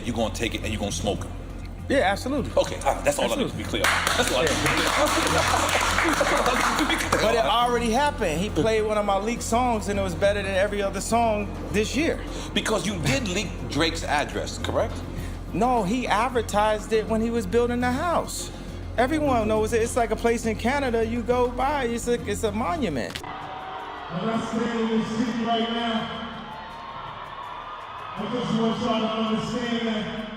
you're gonna take it and you're gonna smoke it. Yeah, absolutely. Okay, all right, that's all I need to be clear. That's all I need to be clear. But it already happened. He played one of my leaked songs and it was better than every other song this year. Because you did leak Drake's address, correct? No, he advertised it when he was building the house. Everyone knows it. It's like a place in Canada you go by. It's a monument. When I stand in this city right now, I just want y'all to understand that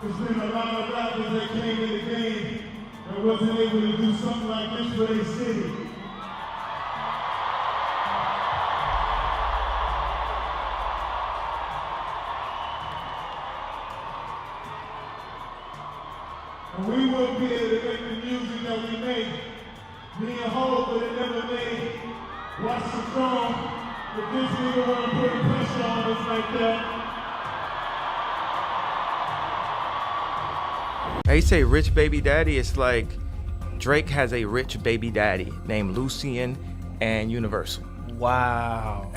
there's been a lot of rappers that came in the game that wasn't able to do something like this for their city. And we wouldn't be able to make the music that we make. Me and Hope would have never made Watch the Throne if this nigga wanna put pressure on us like that. They say rich baby daddy. It's like Drake has a rich baby daddy named Lucian and Universal. Wow.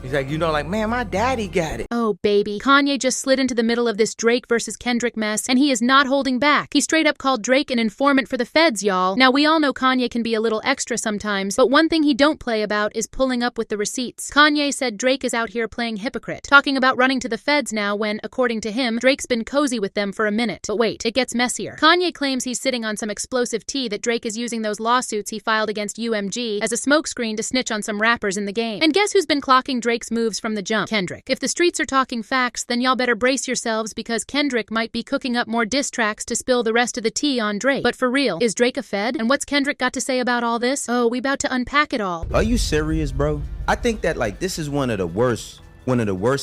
He's like, like, man, my daddy got it. Oh, baby. Kanye just slid into the middle of this Drake versus Kendrick mess, and he is not holding back. He straight up called Drake an informant for the feds, y'all. Now, we all know Kanye can be a little extra sometimes, but one thing he don't play about is pulling up with the receipts. Kanye said Drake is out here playing hypocrite, talking about running to the feds now when, according to him, Drake's been cozy with them for a minute. But wait, it gets messier. Kanye claims he's sitting on some explosive tea that Drake is using those lawsuits he filed against UMG as a smokescreen to snitch on some rappers in the game. And guess who's been clocking Drake's moves from the jump? Kendrick. If the streets are talking facts, then y'all better brace yourselves because Kendrick might be cooking up more diss tracks to spill the rest of the tea on Drake. But for real, is Drake a fed? And what's Kendrick got to say about all this? Oh, we about to unpack it all. Are you serious, bro? I think that this is one of the worst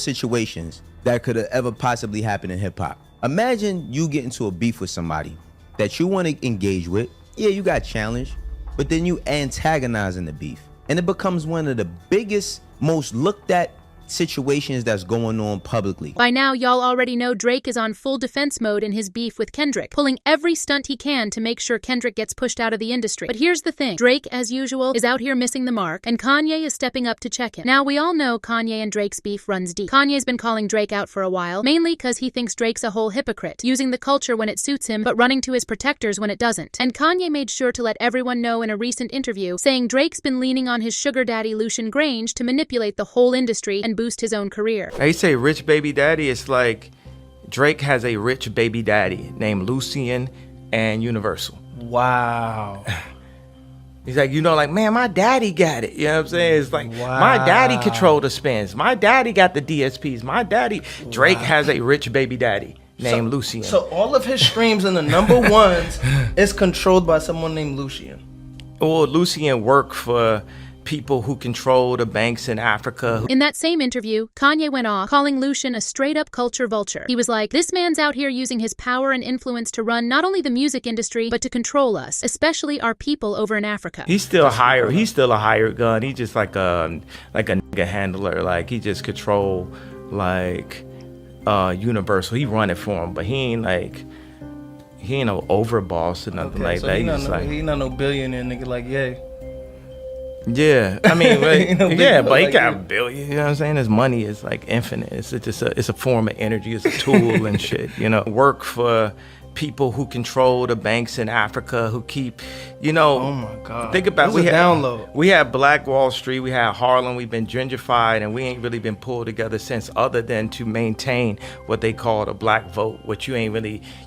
situations that could have ever possibly happened in hip hop. Imagine you get into a beef with somebody that you want to engage with. Yeah, you got challenged, but then you antagonizing the beef. And it becomes one of the biggest, most looked at situations that's going on publicly. By now, y'all already know Drake is on full defense mode in his beef with Kendrick, pulling every stunt he can to make sure Kendrick gets pushed out of the industry. But here's the thing. Drake, as usual, is out here missing the mark, and Kanye is stepping up to check him. Now, we all know Kanye and Drake's beef runs deep. Kanye's been calling Drake out for a while, mainly because he thinks Drake's a whole hypocrite, using the culture when it suits him, but running to his protectors when it doesn't. And Kanye made sure to let everyone know in a recent interview, saying Drake's been leaning on his sugar daddy Lucian Grange to manipulate the whole industry and boost his own career. They say rich baby daddy. It's like Drake has a rich baby daddy named Lucian and Universal. Wow. He's like, like, man, my daddy got it. You know what I'm saying? It's like, my daddy controlled the spins. My daddy got the DSPs. My daddy. Drake has a rich baby daddy named Lucian. So all of his streams in the number ones is controlled by someone named Lucian. Or Lucian worked for people who control the banks in Africa. In that same interview, Kanye went off, calling Lucian a straight-up culture vulture. He was like, this man's out here using his power and influence to run not only the music industry, but to control us, especially our people over in Africa. He's still a hired gun. He's just like a nigga handler. Like, he just control, Universal. He run it for him, but he ain't no overboss or nothing like so that. He not no billionaire nigga like Ye. Yeah, I mean, but he got a billion. You know what I'm saying? His money is infinite. It's a form of energy. It's a tool and shit. Work for people who control the banks in Africa, who keep, Oh my God. Think about download. We had Black Wall Street, we had Harlem, we've been gentrified, and we ain't really been pulled together since, other than to maintain what they call the black vote, which you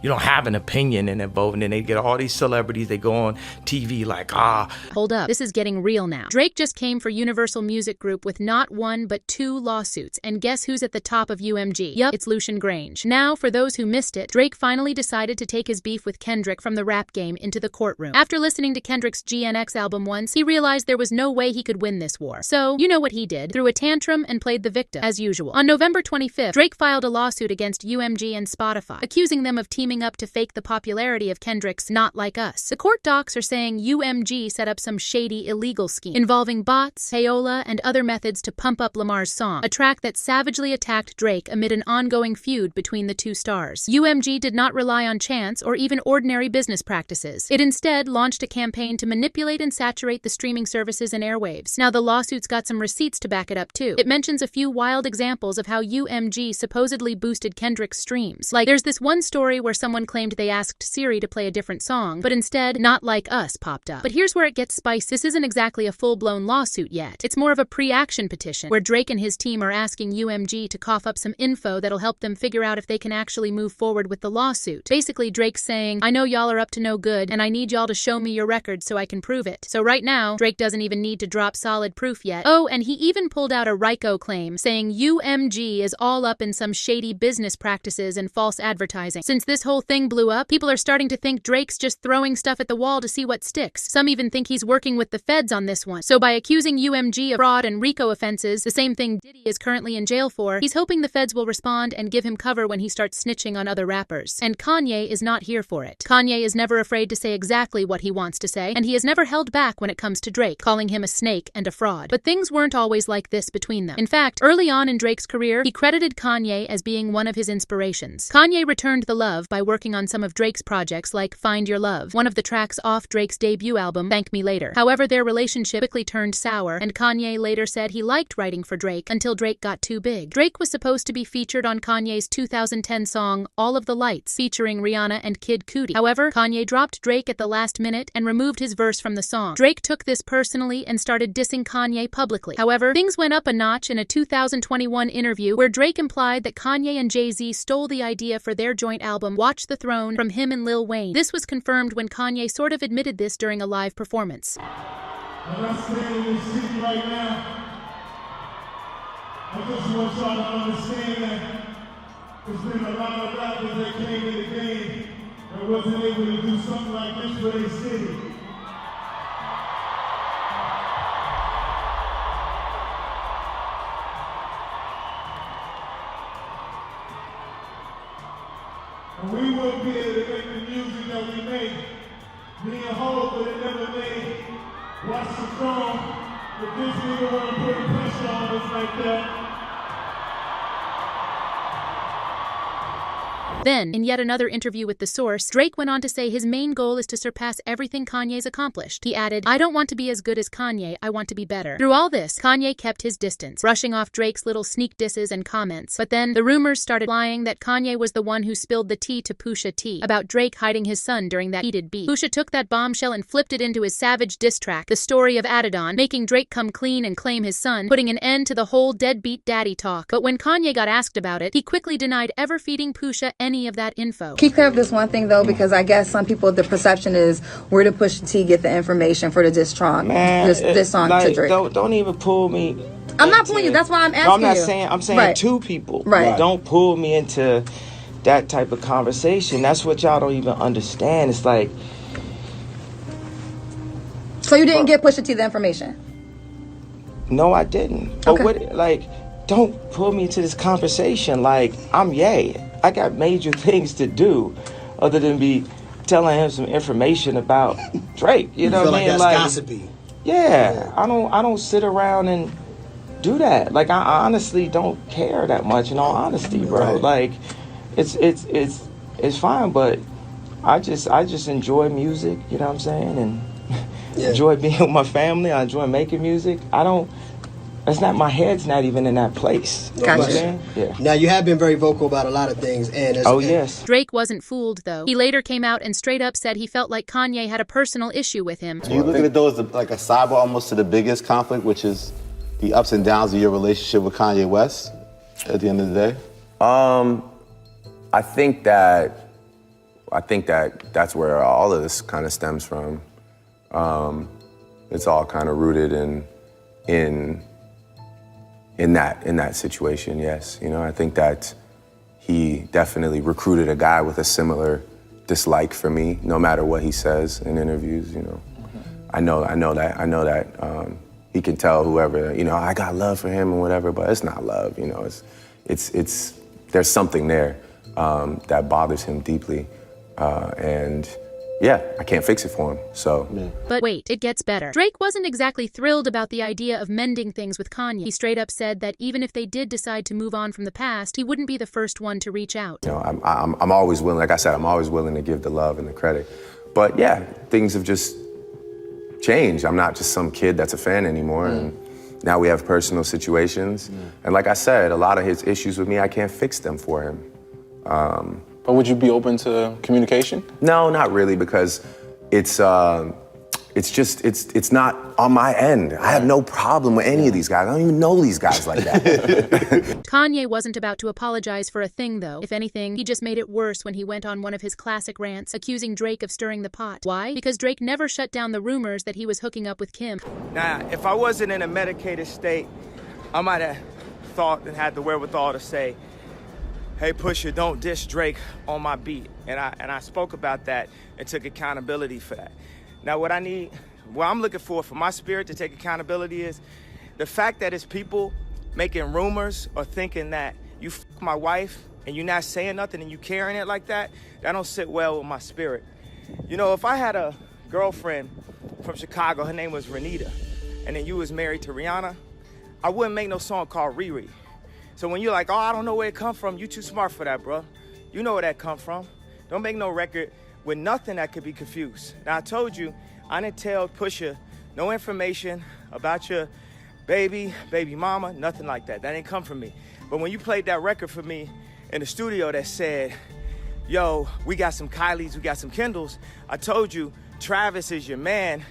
don't have an opinion in that vote, and then they get all these celebrities, they go on TV like, Hold up, this is getting real now. Drake just came for Universal Music Group with not one, but 2 lawsuits, and guess who's at the top of UMG? Yup, it's Lucian Grange. Now, for those who missed it, Drake finally decided to take his beef with Kendrick from the rap game into the courtroom. After listening to Kendrick's GNX album once, he realized there was no way he could win this war. So, you know what he did? Threw a tantrum and played the victim, as usual. On November 25th, Drake filed a lawsuit against UMG and Spotify, accusing them of teaming up to fake the popularity of Kendrick's Not Like Us. The court docs are saying UMG set up some shady, illegal scheme involving bots, payola, and other methods to pump up Lamar's song, a track that savagely attacked Drake amid an ongoing feud between the two stars. UMG did not rely on chance or even ordinary business practices. It instead launched a campaign to manipulate and saturate the streaming services and airwaves. Now, the lawsuit's got some receipts to back it up, too. It mentions a few wild examples of how UMG supposedly boosted Kendrick's streams. Like, there's this one story where someone claimed they asked Siri to play a different song, but instead, Not Like Us popped up. But here's where it gets spicy. This isn't exactly a full-blown lawsuit yet. It's more of a pre-action petition, where Drake and his team are asking UMG to cough up some info that'll help them figure out if they can actually move forward with the lawsuit. Basically, Drake's saying, I know y'all are up to no good, and I need y'all to show me your record so I can prove it. So right now, Drake doesn't even need to drop solid proof yet. Oh, and he even pulled out a RICO claim, saying UMG is all up in some shady business practices and false advertising. Since this whole thing blew up, people are starting to think Drake's just throwing stuff at the wall to see what sticks. Some even think he's working with the feds on this one. So by accusing UMG of fraud and RICO offenses, the same thing Diddy is currently in jail for, he's hoping the feds will respond and give him cover when he starts snitching on other rappers. And Kanye is not here for it. Kanye is never afraid to say exactly what he wants to say, and he has never held back when it comes to Drake, calling him a snake and a fraud. But things weren't always like this between them. In fact, early on in Drake's career, he credited Kanye as being one of his inspirations. Kanye returned the love by working on some of Drake's projects like Find Your Love, one of the tracks off Drake's debut album, Thank Me Later. However, their relationship quickly turned sour, and Kanye later said he liked writing for Drake until Drake got too big. Drake was supposed to be featured on Kanye's 2010 song All of the Lights, featuring Rihanna and Kid Cudi. However, Kanye dropped Drake at the last minute and removed his verse from the song. Drake took this personally and started dissing Kanye publicly. However, things went up a notch in a 2021 interview where Drake implied that Kanye and Jay-Z stole the idea for their joint album Watch the Throne from him and Lil Wayne. This was confirmed when Kanye sort of admitted this during a live performance. As I stand in this city right now, I just want y'all to understand that there's been a lot of rappers that came in the game that wasn't able to do something like this for their city. And we wouldn't be able to make the music that we make. Me and Hope would have never made Watch the Throne, but this nigga wanna put pressure on us like that. Then, in yet another interview with The Source, Drake went on to say his main goal is to surpass everything Kanye's accomplished. He added, I don't want to be as good as Kanye, I want to be better. Through all this, Kanye kept his distance, brushing off Drake's little sneak disses and comments. But then, the rumors started flying that Kanye was the one who spilled the tea to Pusha T about Drake hiding his son during that heated beef. Pusha took that bombshell and flipped it into his savage diss track, The Story of Adidon, making Drake come clean and claim his son, putting an end to the whole deadbeat daddy talk. But when Kanye got asked about it, he quickly denied ever feeding Pusha any of that info. Keep clear of this one thing though, because I guess some people, the perception is where did Pusha T get the information for the diss song, this song like, to Drake. Don't even pull me. I'm not pulling you. That's why I'm asking you. No, I'm not saying. I'm saying right. to people. Right. Don't pull me into that type of conversation. That's what y'all don't even understand. It's like. So you didn't give Pusha T the information? No, I didn't. But don't pull me into this conversation. Like, I'm Ye. I got major things to do other than be telling him some information about Drake. You know what I mean? Like that's gossipy. Yeah. I don't sit around and do that. Like, I honestly don't care that much, in all honesty, bro. Right. Like, it's fine, but I just enjoy music, you know what I'm saying? And enjoy being with my family. I enjoy making music. It's not, my head's not even in that place. Gotcha. Yeah. Now, you have been very vocal about a lot of things. Yes. Drake wasn't fooled, though. He later came out and straight up said he felt like Kanye had a personal issue with him. Do you look at it, though, as like a sidebar almost to the biggest conflict, which is the ups and downs of your relationship with Kanye West at the end of the day? I think that that's where all of this kind of stems from. It's all kind of rooted in that situation, yes. You know, I think that he definitely recruited a guy with a similar dislike for me, no matter what he says in interviews, you know. I know that he can tell whoever, you know, I got love for him and whatever, but it's not love, you know. It's there's something there that bothers him deeply. And yeah, I can't fix it for him. So. But wait, it gets better. Drake wasn't exactly thrilled about the idea of mending things with Kanye. He straight up said that even if they did decide to move on from the past, he wouldn't be the first one to reach out. You know, I'm always willing, like I said, I'm always willing to give the love and the credit. But yeah, things have just changed. I'm not just some kid that's a fan anymore. And now we have personal situations. And like I said, a lot of his issues with me, I can't fix them for him. But would you be open to communication? No, not really, because it's not on my end. I have no problem with any of these guys. I don't even know these guys like that. Kanye wasn't about to apologize for a thing, though. If anything, he just made it worse when he went on one of his classic rants, accusing Drake of stirring the pot. Why? Because Drake never shut down the rumors that he was hooking up with Kim. Now, if I wasn't in a medicated state, I might have thought and had the wherewithal to say, hey, Pusha, don't diss Drake on my beat. And I spoke about that and took accountability for that. Now, what I'm looking for my spirit to take accountability is the fact that it's people making rumors or thinking that you f my wife and you're not saying nothing and you carrying it like that, that don't sit well with my spirit. You know, if I had a girlfriend from Chicago, her name was Renita, and then you was married to Rihanna, I wouldn't make no song called Riri. So when you're like, oh, I don't know where it come from, you too smart for that, bro. You know where that come from. Don't make no record with nothing that could be confused. Now, I told you, I didn't tell Pusha no information about your baby mama, nothing like that. That didn't come from me. But when you played that record for me in the studio that said, yo, we got some Kylies, we got some Kendalls, I told you, Travis is your man.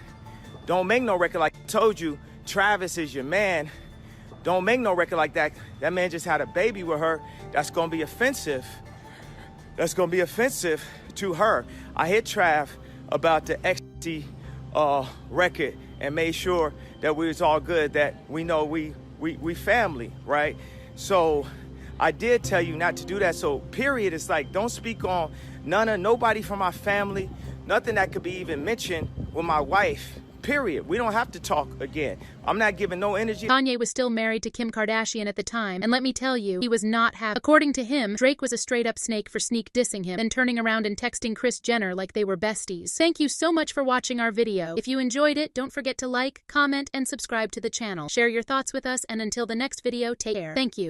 Don't make no record like I told you, Travis is your man. Don't make no record like that. That man just had a baby with her. That's gonna be offensive. That's gonna be offensive to her. I hit Trav about the XT record and made sure that we was all good, that we know we family, right? So I did tell you not to do that. So period, it's like, don't speak on nobody from my family, nothing that could be even mentioned with my wife. Period. We don't have to talk again. I'm not giving no energy. Kanye was still married to Kim Kardashian at the time, and let me tell you, he was not happy. According to him, Drake was a straight-up snake for sneak dissing him, then turning around and texting Kris Jenner like they were besties. Thank you so much for watching our video. If you enjoyed it, don't forget to like, comment, and subscribe to the channel. Share your thoughts with us, and until the next video, take care. Thank you.